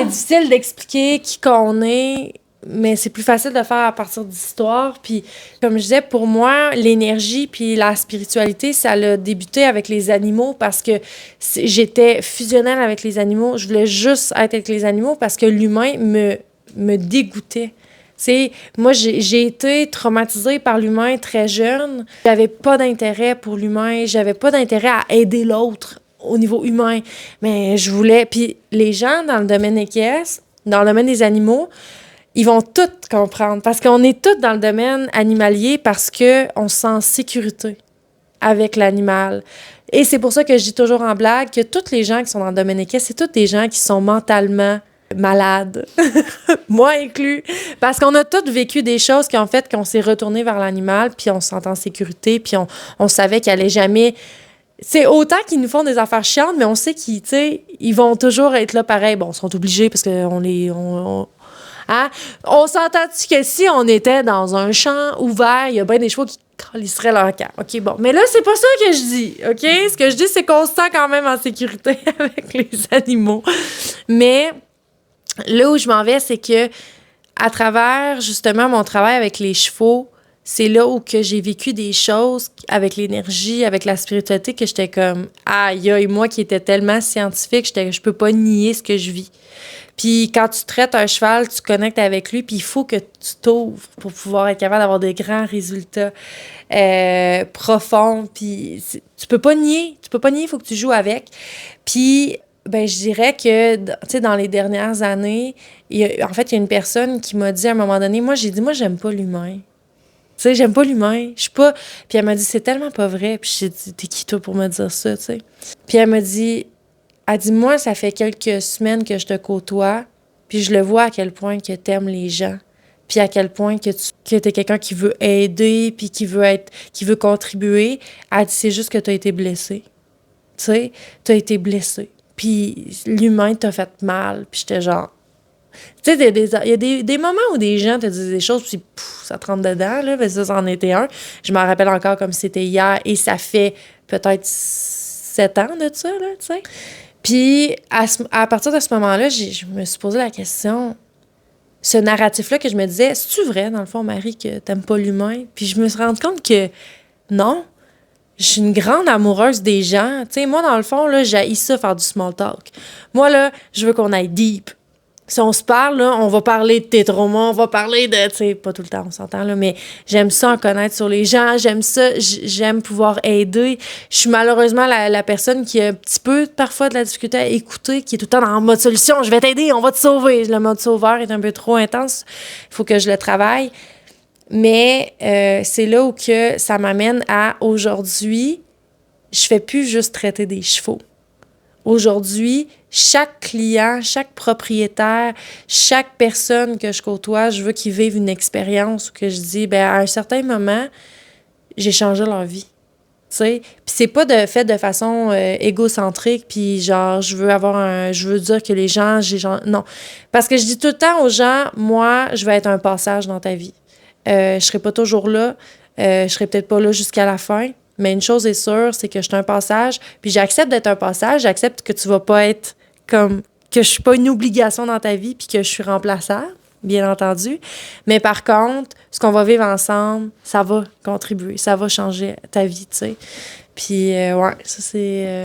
c'est difficile d'expliquer qui qu'on est, mais c'est plus facile de faire à partir d'histoires. Puis, comme je disais, pour moi, l'énergie puis la spiritualité, ça a débuté avec les animaux parce que j'étais fusionnelle avec les animaux. Je voulais juste être avec les animaux parce que l'humain me dégoûtait. T'sais, moi, j'ai été traumatisée par l'humain très jeune. J'avais pas d'intérêt pour l'humain. J'avais pas d'intérêt à aider l'autre au niveau humain. Mais je voulais... Puis les gens dans le domaine équestre, dans le domaine des animaux, ils vont tout comprendre. Parce qu'on est tous dans le domaine animalier parce qu'on se sent en sécurité avec l'animal. Et c'est pour ça que je dis toujours en blague que tous les gens qui sont dans le domaine équestre, c'est tous des gens qui sont mentalement malade, moi inclus, parce qu'on a tous vécu des choses qui ont fait qu'on s'est retourné vers l'animal, puis on se sentait en sécurité, puis on savait qu'il allait jamais... C'est autant qu'ils nous font des affaires chiantes, mais on sait qu'ils, tu sais, ils vont toujours être là pareil. Bon, ils sont obligés parce qu'on les... Hein? On s'entend-tu que si on était dans un champ ouvert, il y a bien des chevaux qui calisseraient leur camp. OK, bon. Mais là, c'est pas ça que je dis, OK? Ce que je dis, c'est qu'on se sent quand même en sécurité avec les animaux. Mais... là où je m'en vais, c'est que à travers, justement, mon travail avec les chevaux, c'est là où que j'ai vécu des choses avec l'énergie, avec la spiritualité, que j'étais comme, aïe, aïe, moi qui étais tellement scientifique, je peux pas nier ce que je vis. Puis quand tu traites un cheval, tu connectes avec lui, puis il faut que tu t'ouvres pour pouvoir être capable d'avoir des grands résultats profonds. Puis tu peux pas nier, il faut que tu joues avec. Puis ben, je dirais que, tu sais, dans les dernières années, il y a une personne qui m'a dit à un moment donné, moi, j'aime pas l'humain. Tu sais, j'aime pas l'humain. Je suis pas... Puis elle m'a dit, c'est tellement pas vrai. Puis j'ai dit, t'es qui, toi, pour me dire ça, tu sais? Puis elle dit, moi, ça fait quelques semaines que je te côtoie, puis je le vois à quel point que t'aimes les gens, puis à quel point que t'es quelqu'un qui veut aider, puis qui veut contribuer. Elle dit, c'est juste que t'as été blessé. Tu sais, t'as été blessé. Puis l'humain t'a fait mal. Puis j'étais genre... Tu sais, il y a des moments où des gens te disent des choses, puis ça te rentre dedans, là. Ben ça, c'en était un. Je m'en rappelle encore comme si c'était hier, et ça fait peut-être 7 ans de ça, là, tu sais. Puis à partir de ce moment-là, je me suis posé la question... Ce narratif-là que je me disais, c'est-tu vrai, dans le fond, Marie, que t'aimes pas l'humain? Puis je me suis rendu compte que non. Je suis une grande amoureuse des gens. Tu sais, moi, dans le fond, là, j'haïs ça, faire du small talk. Moi, là, je veux qu'on aille deep. Si on se parle, là, on va parler de tes traumas, on va parler de... Tu sais, pas tout le temps, on s'entend, là, mais j'aime ça en connaître sur les gens, j'aime ça, j'aime pouvoir aider. Je suis malheureusement la personne qui a un petit peu, parfois, de la difficulté à écouter, qui est tout le temps dans le mode solution, je vais t'aider, on va te sauver. Le mode sauveur est un peu trop intense, il faut que je le travaille. Mais c'est là où que ça m'amène à aujourd'hui, je fais plus juste traiter des chevaux. Aujourd'hui, chaque client, chaque propriétaire, chaque personne que je côtoie, je veux qu'ils vivent une expérience où que je dis, ben à un certain moment, j'ai changé leur vie. Tu sais, puis c'est pas fait de façon égocentrique, puis genre je veux dire que les gens, non, parce que je dis tout le temps aux gens, moi, je vais être un passage dans ta vie. Je serai pas toujours là, je serai peut-être pas là jusqu'à la fin. Mais une chose est sûre, c'est que je suis un passage, puis j'accepte d'être un passage, j'accepte que tu vas pas être comme... que je suis pas une obligation dans ta vie, puis que je suis remplaçable, bien entendu. Mais par contre, ce qu'on va vivre ensemble, ça va contribuer, ça va changer ta vie, tu sais. Puis, ouais, ça, c'est...